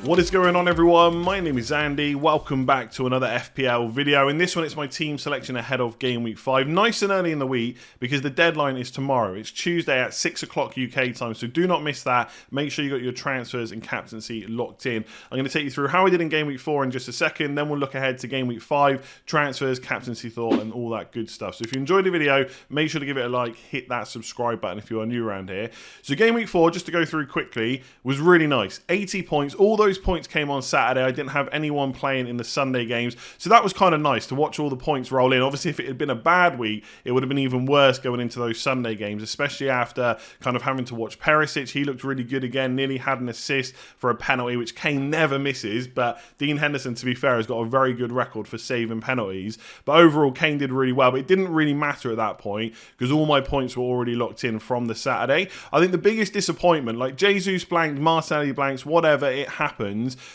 What is going on, everyone? My name is Andy. Welcome back to another FPL video. In this one, it's my team selection ahead of Game Week 5. Nice and early in the week because the deadline is tomorrow. It's Tuesday at 6 o'clock UK time, so do not miss that. Make sure you got your transfers and captaincy locked in. I'm going to take you through how I did in Game Week 4 in just a second. Then we'll look ahead to Game Week 5, transfers, captaincy thought, and all that good stuff. So if you enjoyed the video, make sure to give it a like, hit that subscribe button if you are new around here. So Game Week 4, just to go through quickly, was really nice. 80 points. All those points came on Saturday. I didn't have anyone playing in the Sunday games, so that was kind of nice to watch all the points roll in. Obviously, if it had been a bad week, it would have been even worse going into those Sunday games, especially after kind of having to watch Perisic. He looked really good again, nearly had an assist for a penalty, which Kane never misses, but Dean Henderson, to be fair, has got a very good record for saving penalties. But overall, Kane did really well, but it didn't really matter at that point because all my points were already locked in from the Saturday. I think the biggest disappointment, like Jesus blanked, Martinelli blanks, whatever, it happens.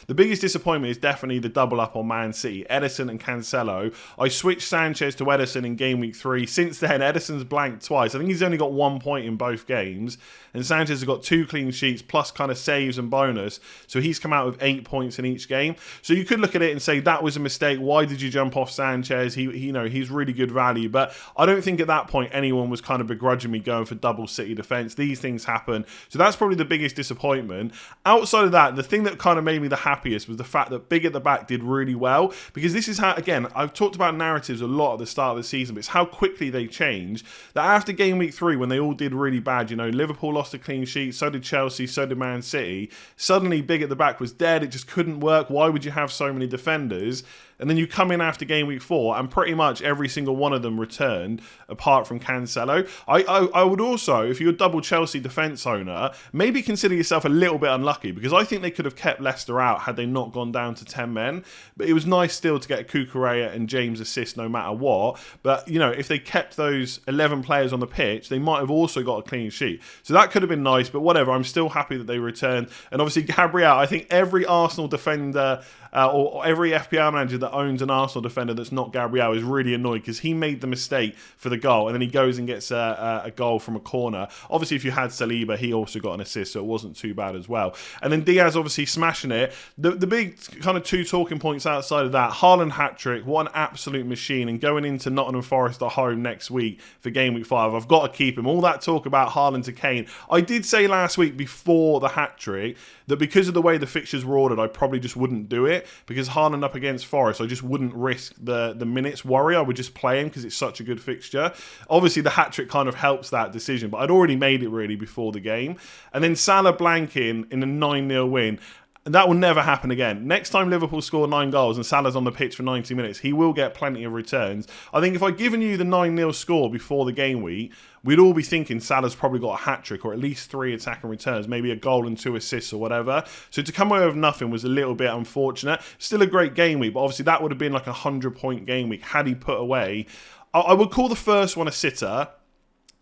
The biggest disappointment is definitely the double up on Man City, Ederson and Cancelo. I switched Sanchez to Ederson in Game Week 3. Since then, Ederson's blanked twice. I think he's only got 1 point in both games, and Sanchez has got 2 clean sheets plus kind of saves and bonus, so he's come out with 8 points in each game. So you could look at it and say that was a mistake. Why did you jump off Sanchez? He's really good value, but I don't think at that point anyone was kind of begrudging me going for double City defence. These things happen, so that's probably the biggest disappointment. Outside of that, the thing that kind of made me the happiest was the fact that Big at the back did really well, because this is how, again, I've talked about narratives a lot at the start of the season, but it's how quickly they change. That after Game Week 3, when they all did really bad, Liverpool lost a clean sheet, so did Chelsea, so did Man City, suddenly Big at the back was dead. It just couldn't work. Why would you have so many defenders? And then you come in after Game Week 4 and pretty much every single one of them returned, apart from Cancelo. I would also, if you're a double Chelsea defence owner, maybe consider yourself a little bit unlucky, because I think they could have kept Leicester out had they not gone down to 10 men. But it was nice still to get Cucurella and James assist no matter what. But, if they kept those 11 players on the pitch, they might have also got a clean sheet. So that could have been nice, but whatever. I'm still happy that they returned. And obviously, Gabriel, I think every Arsenal defender or every FPL manager that owns an Arsenal defender that's not Gabriel is really annoyed, because he made the mistake for the goal and then he goes and gets a goal from a corner. Obviously, if you had Saliba, he also got an assist, so it wasn't too bad as well. And then Diaz obviously smashing it. The big kind of 2 talking points outside of that, Haaland hat-trick, what an absolute machine. And going into Nottingham Forest at home next week for Game Week 5, I've got to keep him. All that talk about Haaland to Kane. I did say last week before the hat-trick that because of the way the fixtures were ordered, I probably just wouldn't do it, because Haaland up against Forest, I just wouldn't risk the minutes worry. I would just play him because it's such a good fixture. Obviously, the hat-trick kind of helps that decision, but I'd already made it really before the game. And then Salah blanking in a 9-0 win. That will never happen again. Next time Liverpool score 9 goals and Salah's on the pitch for 90 minutes, he will get plenty of returns. I think if I'd given you the 9-0 score before the game week, we'd all be thinking Salah's probably got a hat-trick or at least 3 attacking returns, maybe a goal and 2 assists or whatever. So to come away with nothing was a little bit unfortunate. Still a great game week, but obviously that would have been like a 100-point game week had he put away. I would call the first one a sitter.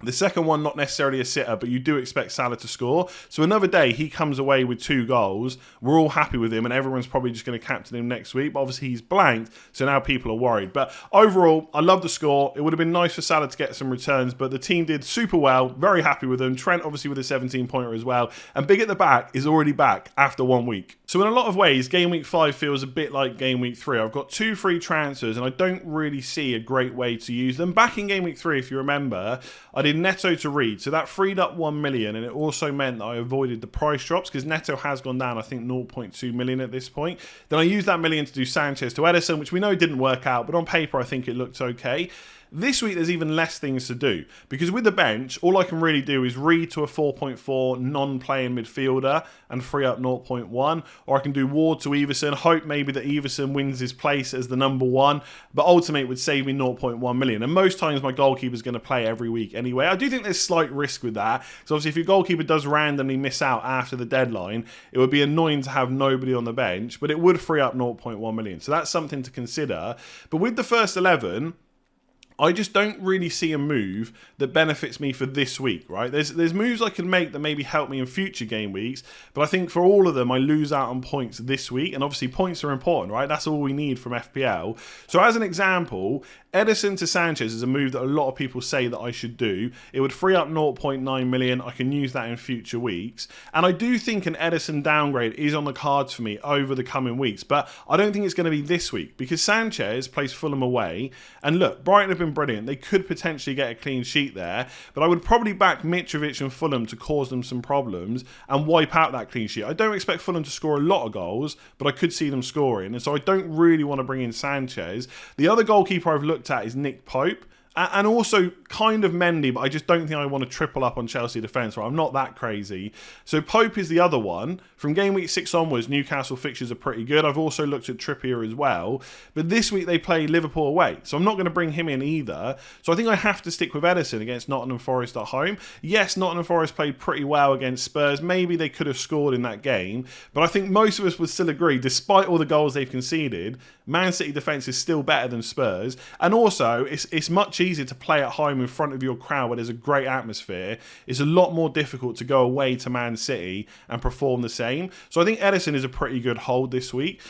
The second one, not necessarily a sitter, but you do expect Salah to score. So another day, he comes away with 2 goals. We're all happy with him, and everyone's probably just going to captain him next week. But obviously, he's blanked, so now people are worried. But overall, I love the score. It would have been nice for Salah to get some returns, but the team did super well. Very happy with them. Trent, obviously, with a 17-pointer as well. And Big at the back is already back after 1 week. So in a lot of ways, Game Week 5 feels a bit like Game Week 3. I've got 2 free transfers, and I don't really see a great way to use them. Back in Game Week 3, if you remember, I did Neto to Reed, so that freed up 1 million, and it also meant that I avoided the price drops, because Neto has gone down, I think, 0.2 million at this point. Then I used that million to do Sanchez to Ederson, which we know didn't work out, but on paper I think it looked okay. This week, there's even less things to do, because with the bench, all I can really do is Reed to a 4.4 non-playing midfielder and free up 0.1, or I can do Ward to Everson, hope maybe that Everson wins his place as the number 1, but ultimately it would save me 0.1 million. And most times my goalkeeper's going to play every week anyway. I do think there's slight risk with that, because obviously if your goalkeeper does randomly miss out after the deadline, it would be annoying to have nobody on the bench, but it would free up 0.1 million. So that's something to consider. But with the first 11, I just don't really see a move that benefits me for this week, right? There's moves I can make that maybe help me in future game weeks, but I think for all of them, I lose out on points this week, and obviously points are important, right? That's all we need from FPL. So as an example, Ederson to Sanchez is a move that a lot of people say that I should do. It would free up 0.9 million. I can use that in future weeks. And I do think an Ederson downgrade is on the cards for me over the coming weeks, but I don't think it's going to be this week because Sanchez plays Fulham away. And look, Brighton have been brilliant. They could potentially get a clean sheet there, but I would probably back Mitrovic and Fulham to cause them some problems and wipe out that clean sheet. I don't expect Fulham to score a lot of goals, but I could see them scoring. And so I don't really want to bring in Sanchez. The other goalkeeper I've looked at is Nick Pope. And also kind of Mendy, but I just don't think I want to triple up on Chelsea defence. Right? I'm not that crazy. So Pope is the other one. From game week 6 onwards, Newcastle fixtures are pretty good. I've also looked at Trippier as well. But this week they play Liverpool away. So I'm not going to bring him in either. So I think I have to stick with Ederson against Nottingham Forest at home. Yes, Nottingham Forest played pretty well against Spurs. Maybe they could have scored in that game. But I think most of us would still agree, despite all the goals they've conceded, Man City defence is still better than Spurs. And also, it's much easier to play at home in front of your crowd where there's a great atmosphere. It's a lot more difficult to go away to Man City and perform the same. So I think Ederson is a pretty good hold this week.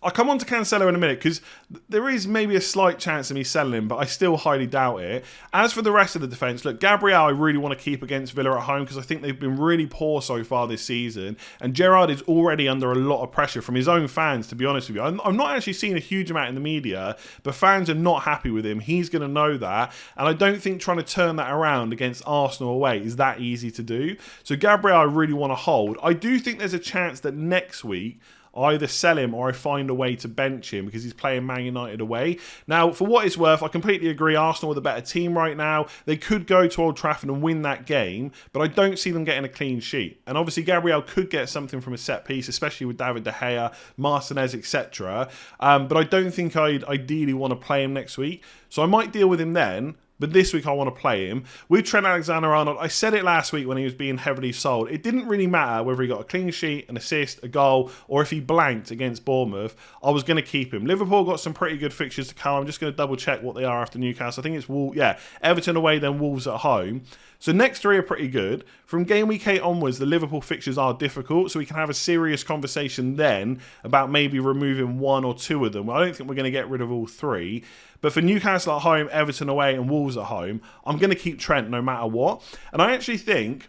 I'll come on to Cancelo in a minute because there is maybe a slight chance of me selling him, but I still highly doubt it. As for the rest of the defence, look, Gabriel I really want to keep against Villa at home because I think they've been really poor so far this season. And Gerrard is already under a lot of pressure from his own fans, to be honest with you. I'm not actually seeing a huge amount in the media, but fans are not happy with him. He's going to know that. And I don't think trying to turn that around against Arsenal away is that easy to do. So Gabriel I really want to hold. I do think there's a chance that next week I either sell him or I find a way to bench him because he's playing Man United away. Now, for what it's worth, I completely agree. Arsenal are the better team right now. They could go to Old Trafford and win that game, but I don't see them getting a clean sheet. And obviously, Gabriel could get something from a set piece, especially with David De Gea, Martinez, etc. But I don't think I'd ideally want to play him next week. So I might deal with him then. But this week I want to play him. With Trent Alexander-Arnold, I said it last week when he was being heavily sold. It didn't really matter whether he got a clean sheet, an assist, a goal, or if he blanked against Bournemouth. I was going to keep him. Liverpool got some pretty good fixtures to come. I'm just going to double check what they are after Newcastle. I think it's Everton away, then Wolves at home. So next three are pretty good. From game week 8 onwards, the Liverpool fixtures are difficult, so we can have a serious conversation then about maybe removing one or two of them. I don't think we're going to get rid of all three. But for Newcastle at home, Everton away, and Wolves at home, I'm going to keep Trent no matter what. And I actually think,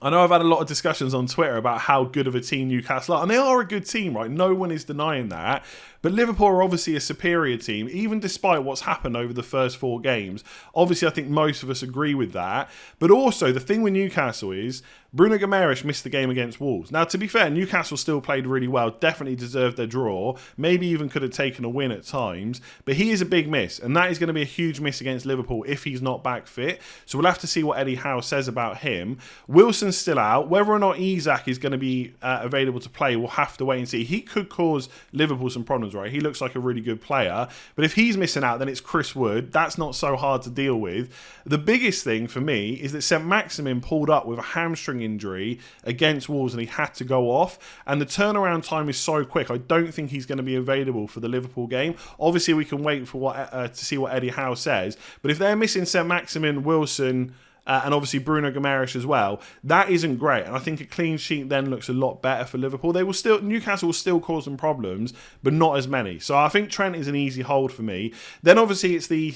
I know I've had a lot of discussions on Twitter about how good of a team Newcastle are, and they are a good team, right? No one is denying that. But Liverpool are obviously a superior team, even despite what's happened over the first 4 games. Obviously, I think most of us agree with that. But also, the thing with Newcastle is Bruno Guimaraes missed the game against Wolves. Now, to be fair, Newcastle still played really well, definitely deserved their draw, maybe even could have taken a win at times. But he is a big miss, and that is going to be a huge miss against Liverpool if he's not back fit. So we'll have to see what Eddie Howe says about him. Wilson's still out. Whether or not Isak is going to be available to play, we'll have to wait and see. He could cause Liverpool some problems, right? He looks like a really good player. But if he's missing out, then it's Chris Wood. That's not so hard to deal with. The biggest thing for me is that St. Maximin pulled up with a hamstring injury against Wolves and he had to go off. And the turnaround time is so quick. I don't think he's going to be available for the Liverpool game. Obviously, we can wait for to see what Eddie Howe says. But if they're missing St. Maximin, Wilson, and obviously Bruno Guimaraes as well, that isn't great. And I think a clean sheet then looks a lot better for Liverpool. Newcastle will still cause them problems, but not as many. So I think Trent is an easy hold for me. Then obviously it's the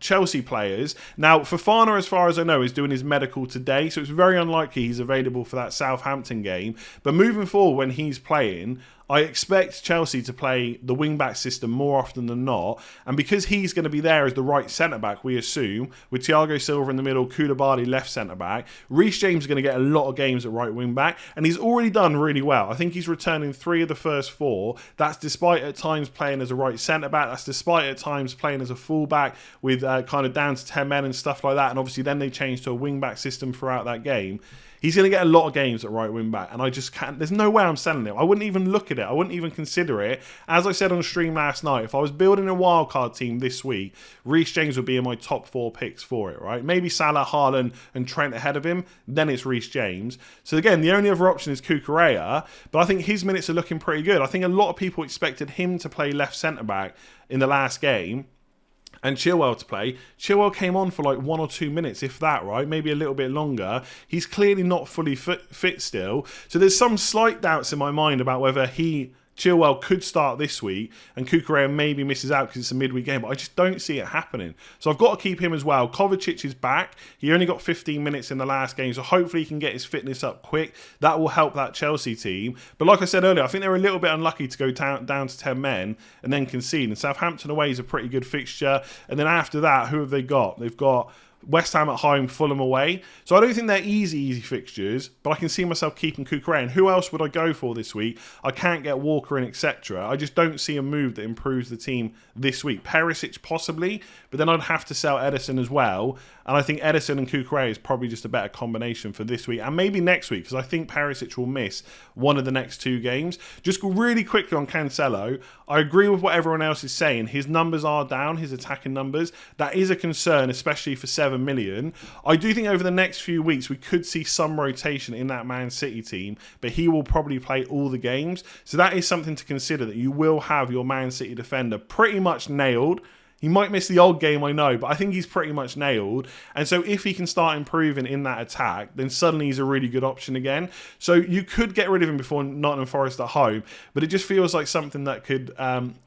Chelsea players. Now, Fofana, as far as I know, is doing his medical today, so it's very unlikely he's available for that Southampton game. But moving forward, when he's playing, I expect Chelsea to play the wing-back system more often than not. And because he's going to be there as the right centre-back, we assume, with Thiago Silva in the middle, Koulibaly left centre-back, Reece James is going to get a lot of games at right wing-back. And he's already done really well. I think he's returning 3 of the first 4. That's despite at times playing as a right centre-back. That's despite at times playing as a full-back with kind of down to 10 men and stuff like that. And obviously then they changed to a wing-back system throughout that game. He's going to get a lot of games at right wing back, and I just can't. There's no way I'm selling him. I wouldn't even look at it. I wouldn't even consider it. As I said on stream last night, if I was building a wildcard team this week, Reece James would be in my top 4 picks for it, right? Maybe Salah, Haaland, and Trent ahead of him. Then it's Reece James. So again, the only other option is Cucurella, but I think his minutes are looking pretty good. I think a lot of people expected him to play left centre back in the last game. and Chilwell to play. Chilwell came on for like 1 or 2 minutes, if that, right? Maybe a little bit longer. He's clearly not fully fit still. So there's some slight doubts in my mind about whether Chilwell could start this week and Cucurella maybe misses out because it's a midweek game, but I just don't see it happening. So I've got to keep him as well. Kovacic is back. He only got 15 minutes in the last game, so hopefully he can get his fitness up quick. That will help that Chelsea team. But like I said earlier, I think they're a little bit unlucky to go down to 10 men and then concede. And Southampton away is a pretty good fixture. And then after that, who have they got? They've got West Ham at home, Fulham away. So I don't think they're easy fixtures, but I can see myself keeping Cucurella. And who else would I go for this week? I can't get Walker in, etc. I just don't see a move that improves the team this week. Perisic possibly, but then I'd have to sell Ederson as well. And I think Ederson and Cucurella is probably just a better combination for this week and maybe next week, because I think Perisic will miss one of the next 2 games. Just really quickly on Cancelo, I agree with what everyone else is saying. His numbers are down, his attacking numbers. That is a concern, especially for 7 million. I do think over the next few weeks we could see some rotation in that Man City team, but he will probably play all the games. So that is something to consider, that you will have your Man City defender pretty much nailed. He might miss the old game, I know, but I think he's pretty much nailed. And so if he can start improving in that attack, then suddenly he's a really good option again. So you could get rid of him before Nottingham Forest at home, but it just feels like something that could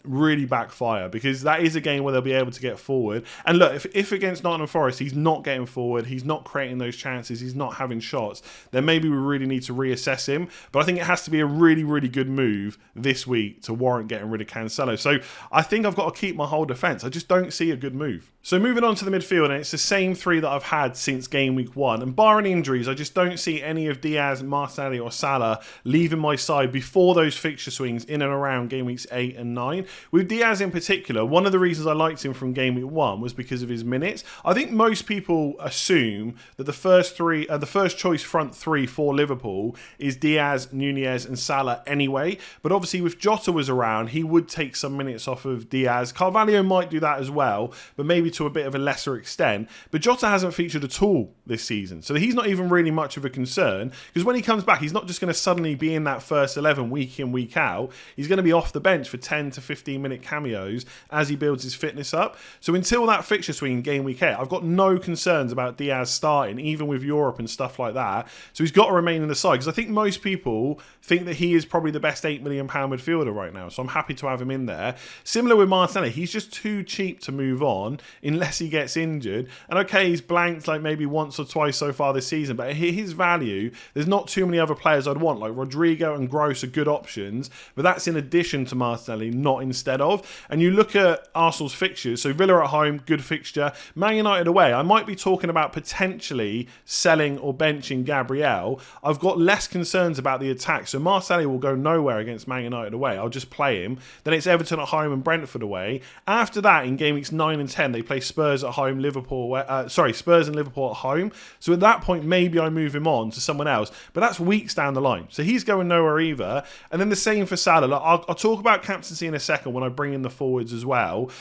really backfire, because that is a game where they'll be able to get forward. And look, if against Nottingham Forest he's not getting forward, he's not creating those chances, he's not having shots, then maybe we really need to reassess him. But I think it has to be a really, really good move this week to warrant getting rid of Cancelo. So I think I've got to keep my whole defence. I just don't see a good move. So moving on to the midfield, and it's the same 3 that I've had since game week 1. And barring injuries, I just don't see any of Diaz, Martinelli or Salah leaving my side before those fixture swings in and around game weeks 8 and 9. With Diaz in particular, one of the reasons I liked him from game week 1 was because of his minutes. I think most people assume that the first choice front 3 for Liverpool is Diaz, Nunez and Salah anyway. But obviously with Jota was around, he would take some minutes off of Diaz. Carvalho might do that as well, but maybe to a bit of a lesser extent. But Jota hasn't featured at all this season, so he's not even really much of a concern, because when he comes back, he's not just going to suddenly be in that first 11 week in, week out. He's going to be off the bench for 10 to 15 minute cameos as he builds his fitness up. So until that fixture swing in game week 8, I've got no concerns about Diaz starting, even with Europe and stuff like that. So he's got to remain in the side, because I think most people think that he is probably the best £8 million midfielder right now. So I'm happy to have him in there. Similar with Martinelli, he's just too cheap to move on unless he gets injured. And okay, he's blanked like maybe once or twice so far this season, but his value, there's not too many other players I'd want. Like Rodrigo and Gross are good options, but that's in addition to Martinelli, not instead of. And you look at Arsenal's fixtures, so Villa at home, good fixture. Man United away, I might be talking about potentially selling or benching Gabriel. I've got less concerns about the attack, so Martinelli will go nowhere against Man United away. I'll just play him. Then it's Everton at home and Brentford away. After that, in game weeks 9 and 10, they play Spurs at home, Spurs and Liverpool at home. So at that point, maybe I move him on to someone else. But that's weeks down the line. So he's going nowhere either. And then the same for Salah. Like, I'll talk about captaincy in a second when I bring in the forwards as well.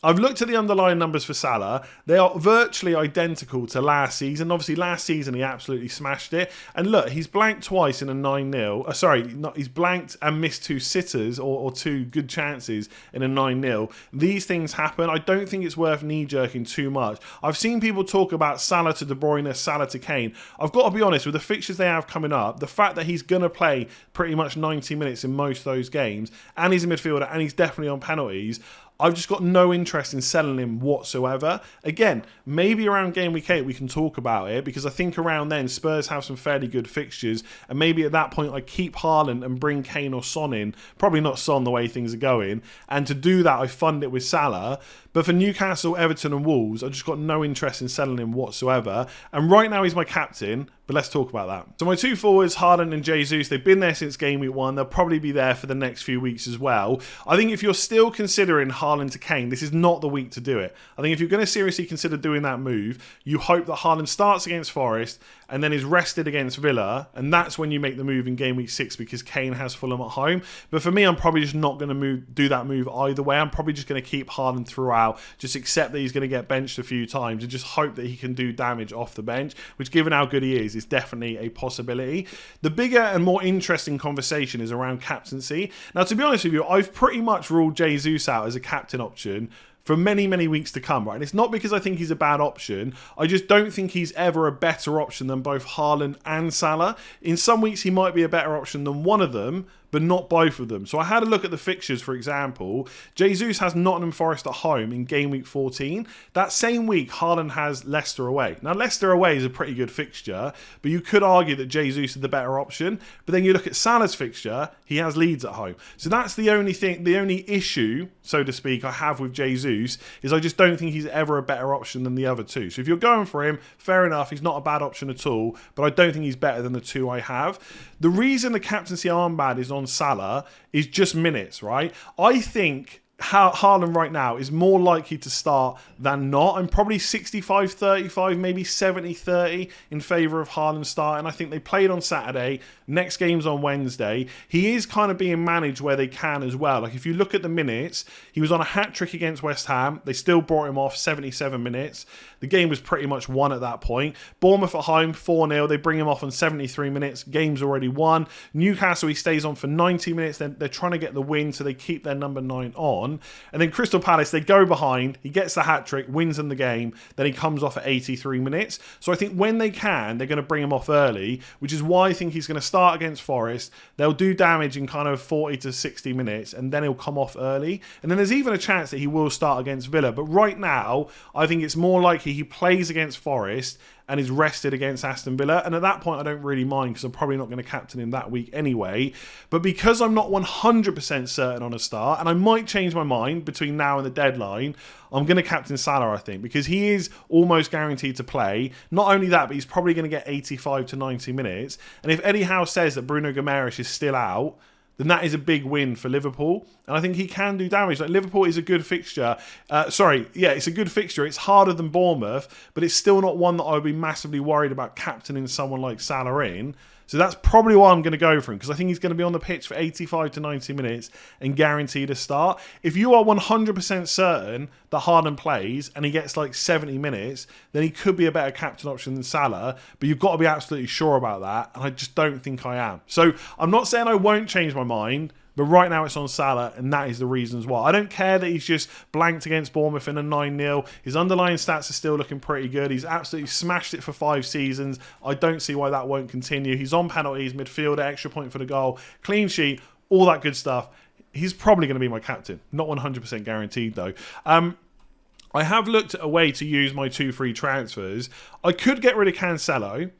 I've looked at the underlying numbers for Salah. They are virtually identical to last season. Obviously, last season he absolutely smashed it. And look, he's blanked twice in a 9-0. He's blanked and missed 2 sitters or 2 good chances in a 9-0. These things happen. I don't think it's worth knee-jerking too much. I've seen people talk about Salah to De Bruyne, Salah to Kane. I've got to be honest, with the fixtures they have coming up, the fact that he's going to play pretty much 90 minutes in most of those games, and he's a midfielder, and he's definitely on penalties, I've just got no interest in selling him whatsoever. Again, maybe around game week 8 we can talk about it, because I think around then Spurs have some fairly good fixtures, and maybe at that point I keep Haaland and bring Kane or Son in. Probably not Son the way things are going. And to do that, I fund it with Salah. But for Newcastle, Everton and Wolves, I've just got no interest in selling him whatsoever. And right now he's my captain, but let's talk about that. So my 2 forwards, Haaland and Jesus, they've been there since game week 1. They'll probably be there for the next few weeks as well. I think if you're still considering Haaland to Kane, this is not the week to do it. I think if you're going to seriously consider doing that move, you hope that Haaland starts against Forest and then is rested against Villa, and that's when you make the move in game week 6, because Kane has Fulham at home. But for me, I'm probably just not going to do that move either way. I'm probably just going to keep Haaland throughout, just accept that he's going to get benched a few times and just hope that he can do damage off the bench, which, given how good he is definitely a possibility. The bigger and more interesting conversation is around captaincy. Now, to be honest with you, I've pretty much ruled Jesus out as a captain option for many, many weeks to come, right? And it's not because I think he's a bad option. I just don't think he's ever a better option than both Haaland and Salah. In some weeks, he might be a better option than one of them, but not both of them. So I had a look at the fixtures, for example. Jesus has Nottingham Forest at home in game week 14. That same week, Haaland has Leicester away. Now, Leicester away is a pretty good fixture, but you could argue that Jesus is the better option. But then you look at Salah's fixture, he has Leeds at home. So that's the only thing, the only issue, so to speak, I have with Jesus is I just don't think he's ever a better option than the other two. So if you're going for him, fair enough, he's not a bad option at all, but I don't think he's better than the two I have. The reason the captaincy armband is on Salah is just minutes, right? I think Haaland right now is more likely to start than not. I'm probably 65-35, maybe 70-30 in favour of Haaland starting. I think they played on Saturday. Next game's on Wednesday. He is kind of being managed where they can as well. Like if you look at the minutes, he was on a hat-trick against West Ham. They still brought him off 77 minutes. The game was pretty much won at that point. Bournemouth at home, 4-0. They bring him off on 73 minutes. Game's already won. Newcastle, he stays on for 90 minutes. They're trying to get the win, so they keep their number 9 on. And then Crystal Palace, they go behind. He gets the hat-trick, wins in the game. Then he comes off at 83 minutes. So I think when they can, they're going to bring him off early, which is why I think he's going to start against Forest. They'll do damage in kind of 40 to 60 minutes, and then he'll come off early. And then there's even a chance that he will start against Villa. But right now, I think it's more likely he plays against Forest and is rested against Aston Villa. And at that point, I don't really mind because I'm probably not going to captain him that week anyway. But because I'm not 100% certain on a start, and I might change my mind between now and the deadline, I'm going to captain Salah, I think, because he is almost guaranteed to play. Not only that, but he's probably going to get 85 to 90 minutes. And if Eddie Howe says that Bruno Guimaraes is still out, then that is a big win for Liverpool. And I think he can do damage. Like Liverpool is a good fixture. It's a good fixture. It's harder than Bournemouth, but it's still not one that I would be massively worried about captaining someone like Salah in. So that's probably why I'm going to go for him, because I think he's going to be on the pitch for 85 to 90 minutes and guaranteed a start. If you are 100% certain that Haaland plays and he gets like 70 minutes, then he could be a better captain option than Salah, but you've got to be absolutely sure about that, and I just don't think I am. So I'm not saying I won't change my mind, but right now it's on Salah, and that is the reasons why. I don't care that he's just blanked against Bournemouth in a 9-0. His underlying stats are still looking pretty good. He's absolutely smashed it for 5 seasons. I don't see why that won't continue. He's on penalties, midfielder, extra point for the goal, clean sheet, all that good stuff. He's probably going to be my captain. Not 100% guaranteed, though. I have looked at a way to use my 2 free transfers. I could get rid of Cancelo.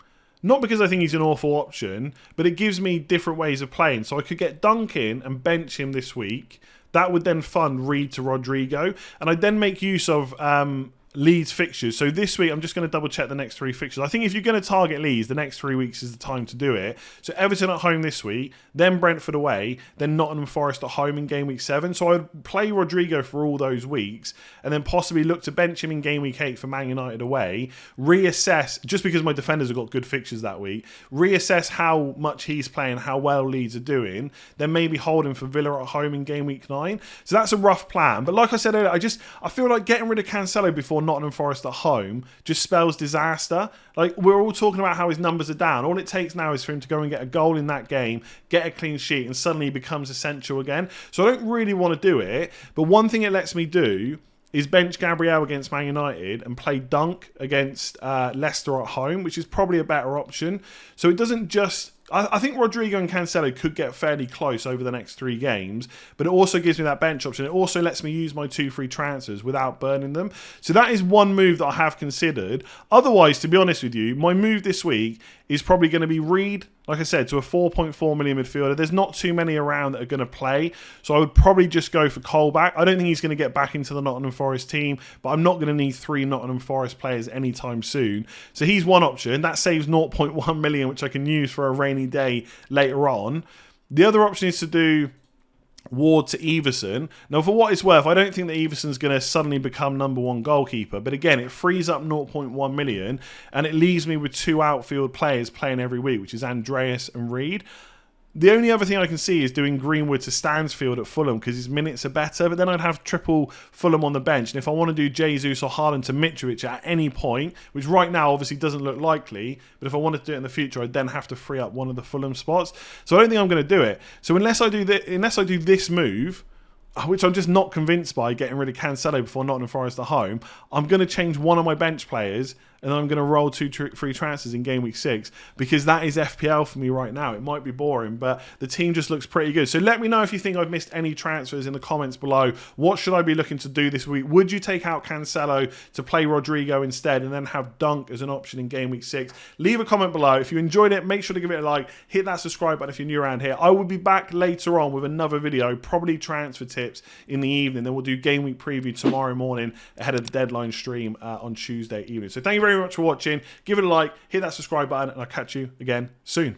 Not because I think he's an awful option, but it gives me different ways of playing. So I could get Dunk in and bench him this week. That would then fund Reed to Rodrigo. And I'd then make use of Leeds fixtures. So this week, I'm just going to double check the next 3 fixtures. I think if you're going to target Leeds, the next 3 weeks is the time to do it. So Everton at home this week, then Brentford away, then Nottingham Forest at home in game week 7. So I'd play Rodrigo for all those weeks and then possibly look to bench him in game week 8 for Man United away, reassess, just because my defenders have got good fixtures that week, reassess how much he's playing, how well Leeds are doing, then maybe hold him for Villa at home in game week 9. So that's a rough plan. But like I said earlier, I feel like getting rid of Cancelo before Nottingham Forest at home just spells disaster. Like, we're all talking about how his numbers are down. All it takes now is for him to go and get a goal in that game, get a clean sheet, and suddenly he becomes essential again. So I don't really want to do it, but one thing it lets me do is bench Gabriel against Man United and play Dunk against Leicester at home, which is probably a better option. So it doesn't just... I think Rodrigo and Cancelo could get fairly close over the next 3 games, but it also gives me that bench option. It also lets me use my 2 free transfers without burning them. So that is one move that I have considered. Otherwise, to be honest with you, my move this week is probably going to be Reed, like I said, to a 4.4 million midfielder. There's not too many around that are going to play, so I would probably just go for Colback. I don't think he's going to get back into the Nottingham Forest team, but I'm not going to need 3 Nottingham Forest players anytime soon. So he's one option. That saves 0.1 million, which I can use for a rainy day later on. The other option is to do Ward to Everson. Now, for what it's worth, I don't think that Everson's going to suddenly become number 1 goalkeeper. But again, it frees up 0.1 million and it leaves me with 2 outfield players playing every week, which is Andreas and Reed. The only other thing I can see is doing Greenwood to Stansfield at Fulham because his minutes are better, but then I'd have triple Fulham on the bench. And if I want to do Jesus or Haaland to Mitrovic at any point, which right now obviously doesn't look likely, but if I wanted to do it in the future, I'd then have to free up one of the Fulham spots. So I don't think I'm going to do it. So unless I do this move, which I'm just not convinced by, getting rid of Cancelo before Nottingham Forest at home. I'm going to change one of my bench players, and then I'm going to roll 2 free transfers in game week 6, because that is FPL for me right now. It might be boring, but the team just looks pretty good. So let me know if you think I've missed any transfers in the comments below. What should I be looking to do this week? Would you take out Cancelo to play Rodrigo instead and then have Dunk as an option in game week 6? Leave a comment below. If you enjoyed it, make sure to give it a like. Hit that subscribe button if you're new around here. I will be back later on with another video, probably transfer tips in the evening. Then we'll do game week preview tomorrow morning ahead of the deadline stream on Tuesday evening. So thank you very much for watching. Give it a like, hit that subscribe button, and I'll catch you again soon.